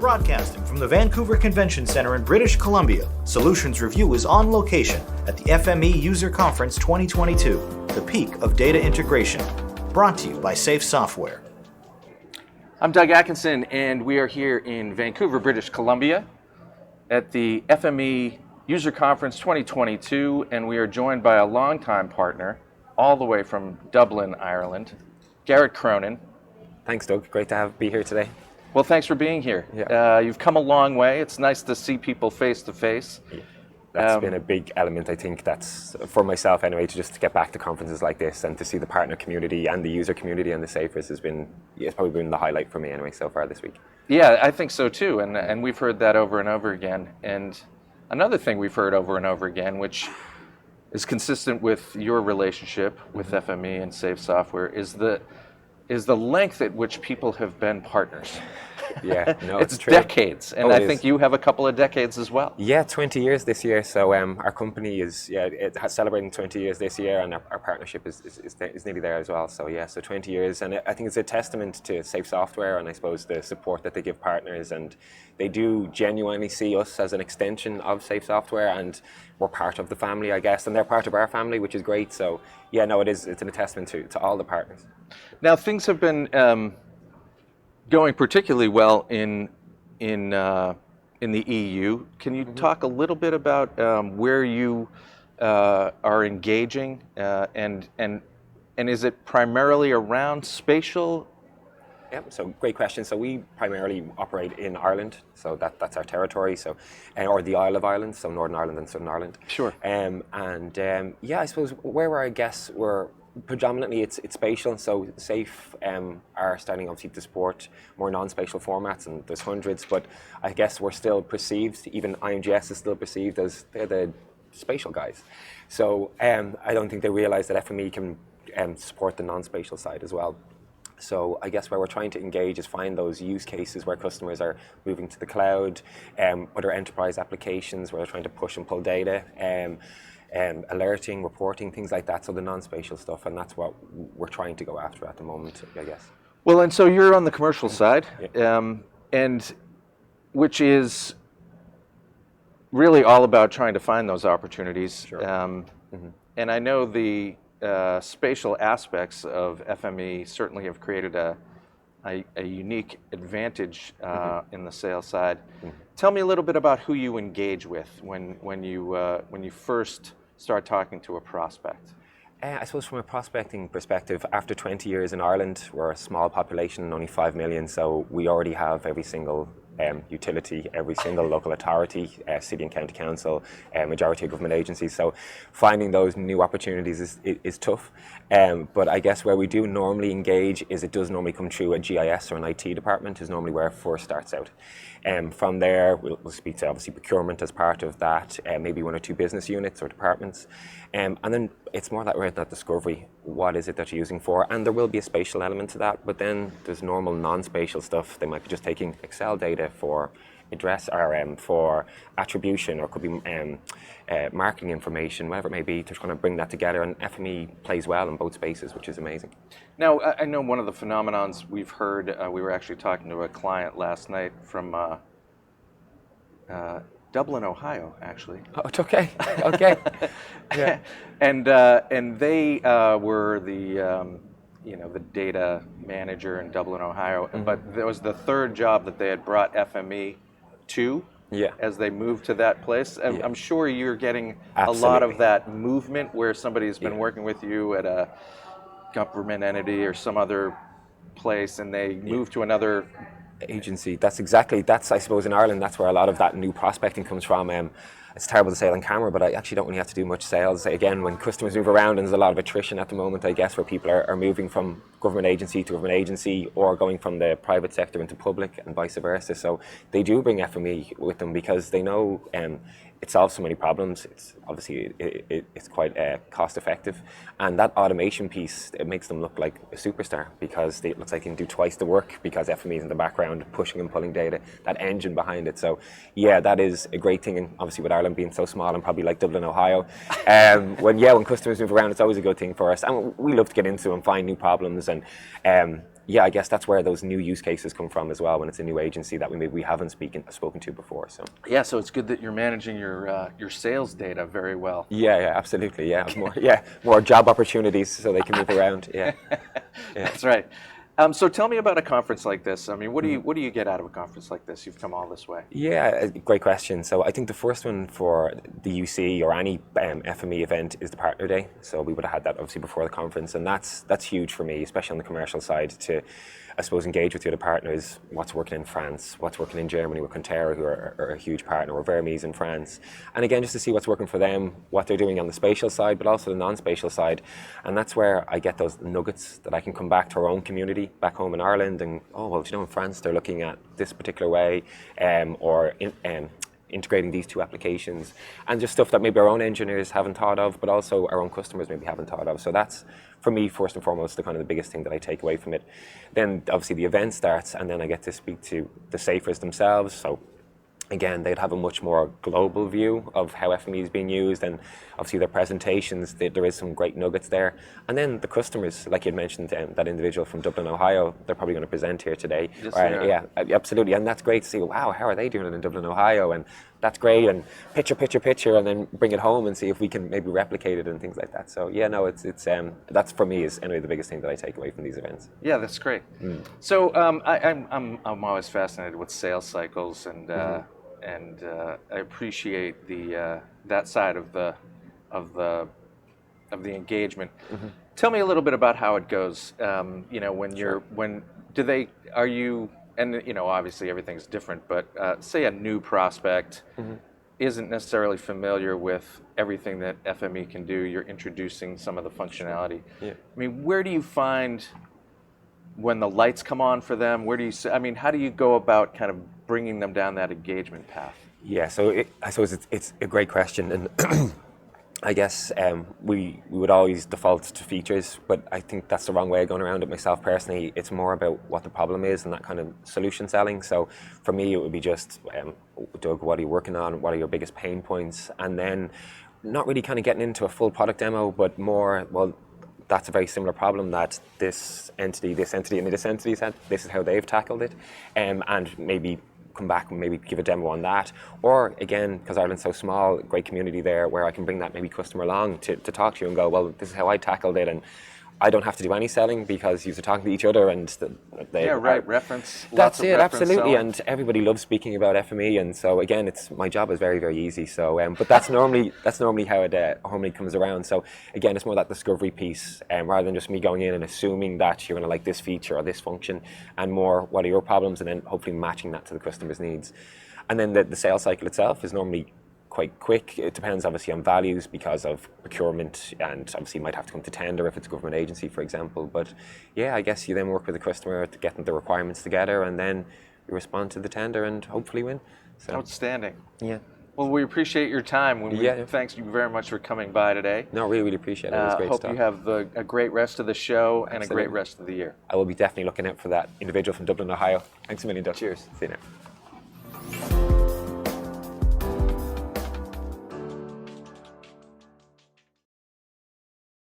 broadcasting from the Vancouver Convention Center in British Columbia. Solutions Review is on location at the FME User Conference 2022, the peak of data integration. Brought to you by Safe Software. I'm Doug Atkinson, and we are here in Vancouver, British Columbia at the FME User Conference 2022, and we are joined by a longtime partner all the way from Dublin, Ireland, Garrett Cronin. Thanks, Doug. Great to be here today. Well, thanks for being here. Yeah. You've come a long way. It's nice to see people face to face. That's been a big element, I think, that's for myself anyway, to just get back to conferences like this and to see the partner community and the user community and the Safers has been, it's probably been the highlight for me anyway so far this week. Yeah, I think so too, and we've heard that over and over again. And another thing we've heard over and over again, which is consistent with your relationship with FME and Safe Software, is the length at which people have been partners. Yeah, no, it's true. Decades, and I think you have a couple of decades as well. Yeah, 20 years this year. So our company is celebrating 20 years this year, and our partnership is nearly there as well. So yeah, so 20 years, and I think it's a testament to Safe Software and I suppose the support that they give partners, and they do genuinely see us as an extension of Safe Software, and we're part of the family, I guess, and they're part of our family, which is great. So yeah, no, it's a testament to all the partners. Now things have been going particularly well in the EU. Can you talk a little bit about where you are engaging, and is it primarily around spatial? Yeah, so great question. So we primarily operate in Ireland, so that's our territory. So, or the Isle of Ireland, so Northern Ireland and Southern Ireland. Sure. Yeah, I suppose we're predominantly it's spatial. So Safe are starting obviously to support more non-spatial formats, and there's hundreds. But I guess we're still perceived. Even IMGS is still perceived as they're the spatial guys. So I don't think they realise that FME can support the non-spatial side as well. So I guess where we're trying to engage is find those use cases where customers are moving to the cloud, other enterprise applications where they're trying to push and pull data, alerting, reporting, things like that. So the non-spatial stuff, and that's what we're trying to go after at the moment, I guess. Well, and so you're on the commercial side, and which is really all about trying to find those opportunities. Sure. And I know the spatial aspects of FME certainly have created a unique advantage in the sales side. Tell me a little bit about who you engage with when you first start talking to a prospect. I suppose from a prospecting perspective, after 20 years in Ireland, we're a small population, only 5 million, so we already have every single utility, every single local authority, city and county council, majority of government agencies. So finding those new opportunities is tough. But I guess where we do normally engage is it does normally come through a GIS or an IT department is normally where it first starts out. From there, we'll speak to obviously procurement as part of that, maybe one or two business units or departments. And then it's more that we're at that discovery. What is it that you're using for? And there will be a spatial element to that, but then there's normal non-spatial stuff. They might be just taking Excel data for address or for attribution, or it could be marketing information, whatever it may be, to try to bring that together. And FME plays well in both spaces, which is amazing. Now, I know one of the phenomenons we've heard, we were actually talking to a client last night from Dublin, Ohio, actually. Oh, it's okay. Okay. Yeah. And they were the data manager in Dublin, Ohio. But there was the third job that they had brought FME to. Yeah. As they moved to that place. I'm sure you're getting a lot of that movement where somebody's been working with you at a government entity or some other place, and they move to another agency. That's I suppose in Ireland, that's where a lot of that new prospecting comes from. It's terrible to say it on camera, but I actually don't really have to do much sales. Again, when customers move around, and there's a lot of attrition at the moment, I guess, where people are moving from government agency to government agency, or going from the private sector into public, and vice versa. So they do bring FME with them because they know it solves so many problems. It's obviously it's quite cost effective, and that automation piece, it makes them look like a superstar because it looks like they can do twice the work because FME is in the background pushing and pulling data, that engine behind it. So yeah, that is a great thing, and obviously with our Ireland being so small and probably like Dublin, Ohio. When customers move around, it's always a good thing for us. And we love to get into and find new problems. And I guess that's where those new use cases come from as well, when it's a new agency that we haven't spoken to before. So so it's good that you're managing your sales data very well. Yeah, absolutely. Yeah, more job opportunities so they can move around. Yeah. That's right. So tell me about a conference like this. I mean, what do you get out of a conference like this? You've come all this way. Yeah, great question. So I think the first one for the UC or any FME event is the Partner Day. So we would have had that obviously before the conference, and that's huge for me, especially on the commercial side, to, I suppose, engage with the other partners. What's working in France, what's working in Germany with Contera, who are a huge partner, or Vermees in France. And again, just to see what's working for them, what they're doing on the spatial side, but also the non-spatial side. And that's where I get those nuggets that I can come back to our own community back home in Ireland and, in France they're looking at this particular way, integrating these two applications, and just stuff that maybe our own engineers haven't thought of, but also our own customers maybe haven't thought of. So that's, for me, first and foremost, the biggest thing that I take away from it. Then obviously the event starts, and then I get to speak to the safers themselves. So again, they'd have a much more global view of how FME is being used, and obviously their presentations, there is some great nuggets there. And then the customers, like you'd mentioned, that individual from Dublin, Ohio, they're probably going to present here today. Yes, Absolutely, and that's great to see, wow, how are they doing it in Dublin, Ohio? And that's great, and picture, and then bring it home and see if we can maybe replicate it and things like that. So it's that's for me is anyway the biggest thing that I take away from these events. Yeah, that's great. So I'm always fascinated with sales cycles, and I appreciate that side of the engagement. Tell me a little bit about how it goes. Obviously everything's different, but say a new prospect isn't necessarily familiar with everything that FME can do. You're introducing some of the functionality. Yeah. I mean, where do you find when the lights come on for them? How do you go about kind of bringing them down that engagement path? Yeah, so I suppose it's a great question, and I guess we would always default to features, but I think that's the wrong way of going around it myself personally. It's more about what the problem is and that kind of solution selling. So for me, it would be just, Doug, what are you working on? What are your biggest pain points? And then not really kind of getting into a full product demo, but more, that's a very similar problem that this entity, and this entity's had. This is how they've tackled it, and maybe come back and maybe give a demo on that. Or again, because Ireland's so small, great community there where I can bring that maybe customer along to talk to you and go, well, this is how I tackled it, and I don't have to do any selling because you're talking to each other, and reference. That's it, absolutely, selling. and everybody loves speaking about FME, and so again, my job is very, very easy. So, but that's normally how it normally comes around. So again, it's more that discovery piece, rather than just me going in and assuming that you're going to like this feature or this function, and more what are your problems, and then hopefully matching that to the customer's needs. And then the sales cycle itself is normally quite quick. It depends obviously on values because of procurement, and obviously you might have to come to tender if it's a government agency, for example. But I guess you then work with the customer to get the requirements together, and then you respond to the tender and hopefully win. So. Outstanding. Yeah. Well, we appreciate your time. Thanks you very much for coming by today. No, really, really appreciate it. It was great hope stuff. You have a great rest of the show. Absolutely. And a great rest of the year. I will be definitely looking out for that individual from Dublin, Ohio. Thanks a million, Doug. Cheers. See you now.